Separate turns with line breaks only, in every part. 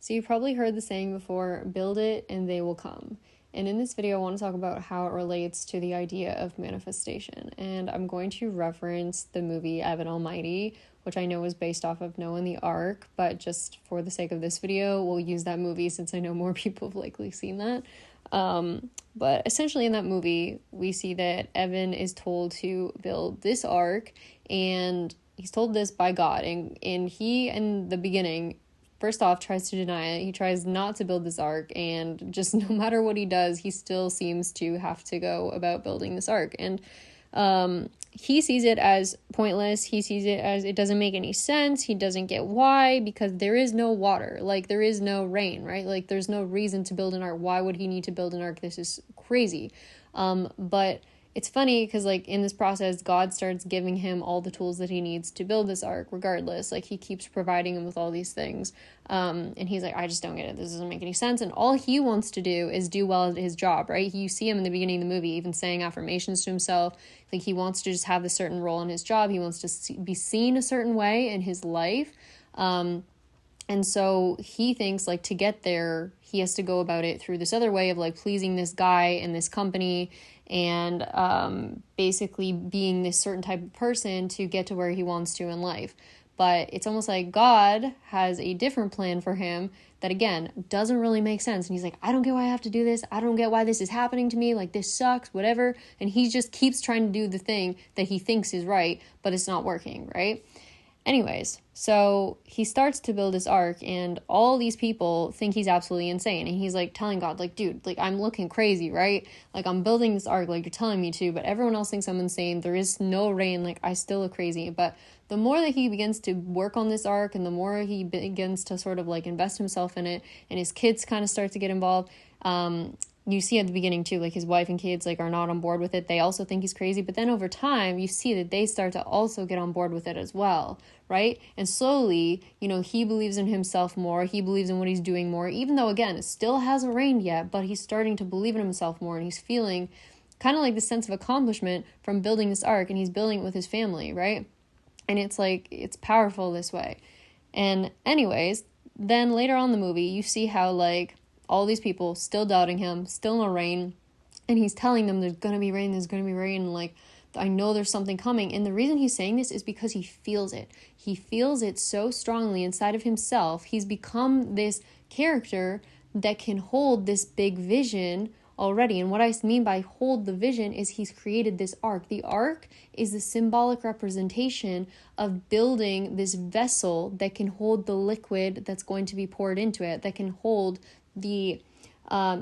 So you've probably heard the saying before, build it and they will come. And in this video, I want to talk about how it relates to the idea of manifestation. And I'm going to reference the movie Evan Almighty, which I know is based off of Noah and the Ark, but just for the sake of this video, we'll use that movie since I know more people have likely seen that. But essentially in that movie, we see that Evan is told to build this ark, and he's told this by God. And he, in the beginning, first off, tries to deny it. He tries not to build this ark, and just no matter what he does, he still seems to have to go about building this ark. And he sees it as pointless. He sees it as it doesn't make any sense. He doesn't get why, because there is no water. Like, there is no rain, right? Like, there's no reason to build an ark. Why would he need to build an ark? This is crazy. But it's funny because, like, in this process, God starts giving him all the tools that he needs to build this ark regardless. Like, he keeps providing him with all these things. And he's like, I just don't get it. This doesn't make any sense. And all he wants to do is do well at his job, right? You see him in the beginning of the movie, even saying affirmations to himself. Like, he wants to just have a certain role in his job. He wants to be seen a certain way in his life. And so he thinks, like, to get there, he has to go about it through this other way of, like, pleasing this guy and this company and basically being this certain type of person to get to where he wants to in life. But it's almost like God has a different plan for him that, again, doesn't really make sense. And he's like, I don't get why I have to do this. I don't get why this is happening to me. Like, this sucks, whatever. And he just keeps trying to do the thing that he thinks is right, but it's not working, right? Anyways, so he starts to build this ark, and all these people think he's absolutely insane. And he's like telling God, like, dude, like, I'm looking crazy, right? Like, I'm building this ark, like, you're telling me to, but everyone else thinks I'm insane. There is no rain. Like, I still look crazy. But the more that he begins to work on this ark, and the more he begins to sort of like invest himself in it, and his kids kind of start to get involved, you see at the beginning too, like, his wife and kids, like, are not on board with it. They also think he's crazy. But then over time, you see that they start to also get on board with it as well, right? And slowly, you know, he believes in himself more. He believes in what he's doing more, even though, again, it still hasn't rained yet, but he's starting to believe in himself more, and he's feeling kind of like this sense of accomplishment from building this ark, and he's building it with his family, right? And it's like, it's powerful this way. And anyways, then later on in the movie, you see how, like, all these people still doubting him, still no rain, and he's telling them there's gonna be rain, and, like, I know there's something coming. And the reason he's saying this is because he feels it. He feels it so strongly inside of himself. He's become this character that can hold this big vision already. And what I mean by hold the vision is he's created this ark. The ark is the symbolic representation of building this vessel that can hold the liquid that's going to be poured into it, that can hold the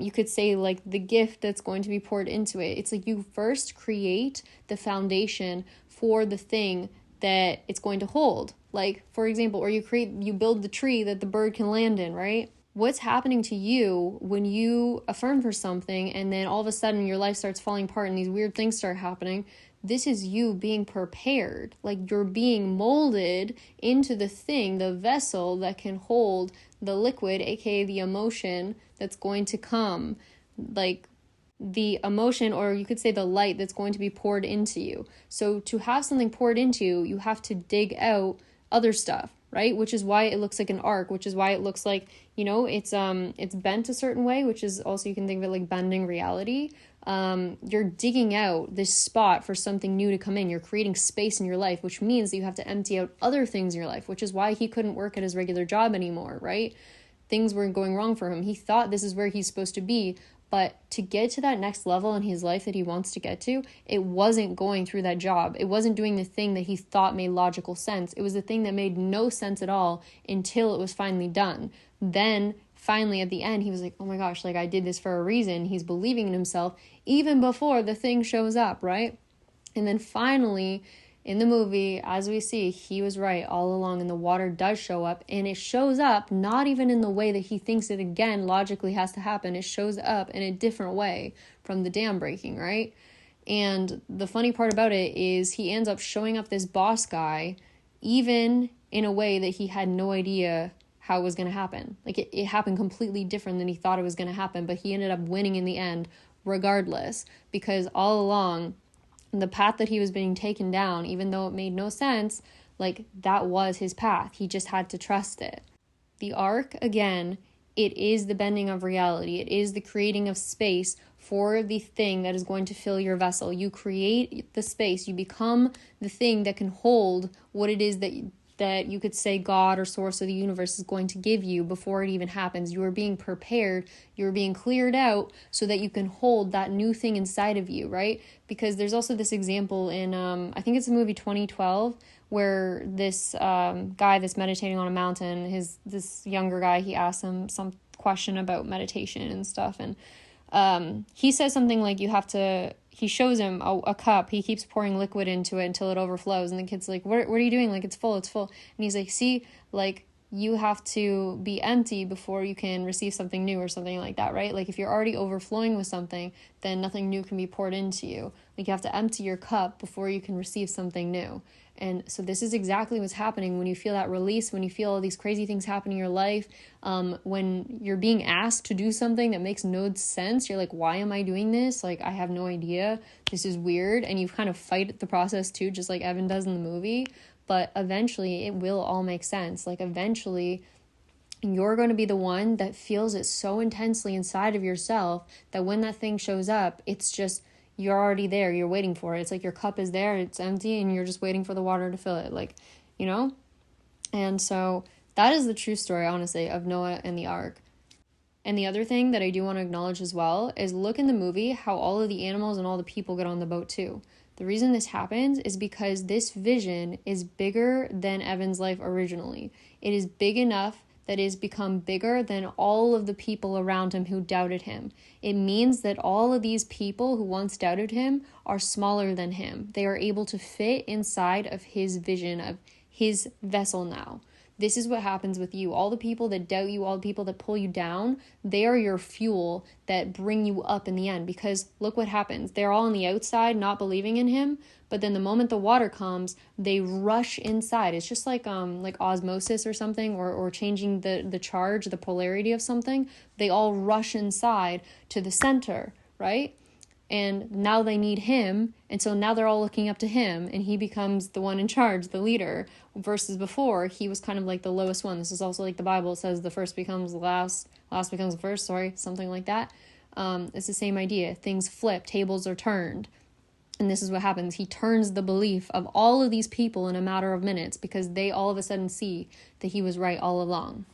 you could say, like, the gift that's going to be poured into it. It's like you first create the foundation for the thing that it's going to hold. Like, for example, or you build the tree that the bird can land in, right? What's happening to you when you affirm for something and then all of a sudden your life starts falling apart and these weird things start happening? This is you being prepared. Like, you're being molded into the thing, the vessel that can hold the liquid, aka the emotion that's going to come, like the emotion, or you could say the light that's going to be poured into you. So to have something poured into you, you have to dig out other stuff, right? Which is why it looks like an arc, which is why it looks like, you know, it's bent a certain way, which is also, you can think of it like bending reality. You're digging out this spot for something new to come in. You're creating space in your life, which means that you have to empty out other things in your life, which is why he couldn't work at his regular job anymore, right? Things were going wrong for him. He thought this is where he's supposed to be, but to get to that next level in his life that he wants to get to, it wasn't going through that job. It wasn't doing the thing that he thought made logical sense. It was the thing that made no sense at all until it was finally done. Then finally at the end, he was like, oh my gosh, like, I did this for a reason. He's believing in himself even before the thing shows up, right? And then finally, in the movie, as we see, he was right all along, and the water does show up, and it shows up not even in the way that he thinks it, again, logically has to happen. It shows up in a different way from the dam breaking, right? And the funny part about it is he ends up showing up this boss guy, even in a way that he had no idea how it was going to happen. Like, it happened completely different than he thought it was going to happen, but he ended up winning in the end regardless, because all along, the path that he was being taken down, even though it made no sense, like, that was his path. He just had to trust it. The arc, again, it is the bending of reality. It is the creating of space for the thing that is going to fill your vessel. You create the space. You become the thing that can hold what it is that you could say God or source of the universe is going to give you before it even happens. You are being prepared. You're being cleared out so that you can hold that new thing inside of you, right? Because there's also this example in, I think it's the movie 2012, where this guy that's meditating on a mountain, this younger guy, he asks him some question about meditation and stuff, and he says something like, he shows him a cup, he keeps pouring liquid into it until it overflows, and the kid's like, what are you doing? Like, it's full. And he's like, see, like, you have to be empty before you can receive something new, or something like that, right? Like, if you're already overflowing with something, then nothing new can be poured into you. Like, you have to empty your cup before you can receive something new. And so this is exactly what's happening when you feel that release, when you feel all these crazy things happen in your life, when you're being asked to do something that makes no sense. You're like, why am I doing this? Like, I have no idea. This is weird. And you kind of fight the process too, just like Evan does in the movie. But eventually it will all make sense. Like, eventually you're going to be the one that feels it so intensely inside of yourself that when that thing shows up, it's just, you're already there. You're waiting for it. It's like your cup is there, it's empty, and you're just waiting for the water to fill it. Like, you know? And so that is the true story, honestly, of Noah and the ark. And the other thing that I do want to acknowledge as well is look in the movie how all of the animals and all the people get on the boat too. The reason this happens is because this vision is bigger than Evan's life originally. It is big enough that is become bigger than all of the people around him who doubted him. It means that all of these people who once doubted him are smaller than him. They are able to fit inside of his vision, of his vessel now. This is what happens with you. All the people that doubt you, all the people that pull you down, they are your fuel that bring you up in the end. Because look what happens. They're all on the outside not believing in him, but then the moment the water comes, they rush inside. It's just like osmosis or something, or changing the charge, the polarity of something. They all rush inside to the center, right? And now they need him, and so now they're all looking up to him, and he becomes the one in charge, the leader, versus before, he was kind of like the lowest one. This is also like the Bible says, the first becomes the last becomes the first, something like that. It's the same idea. Things flip, tables are turned. And this is what happens. He turns the belief of all of these people in a matter of minutes because they all of a sudden see that he was right all along.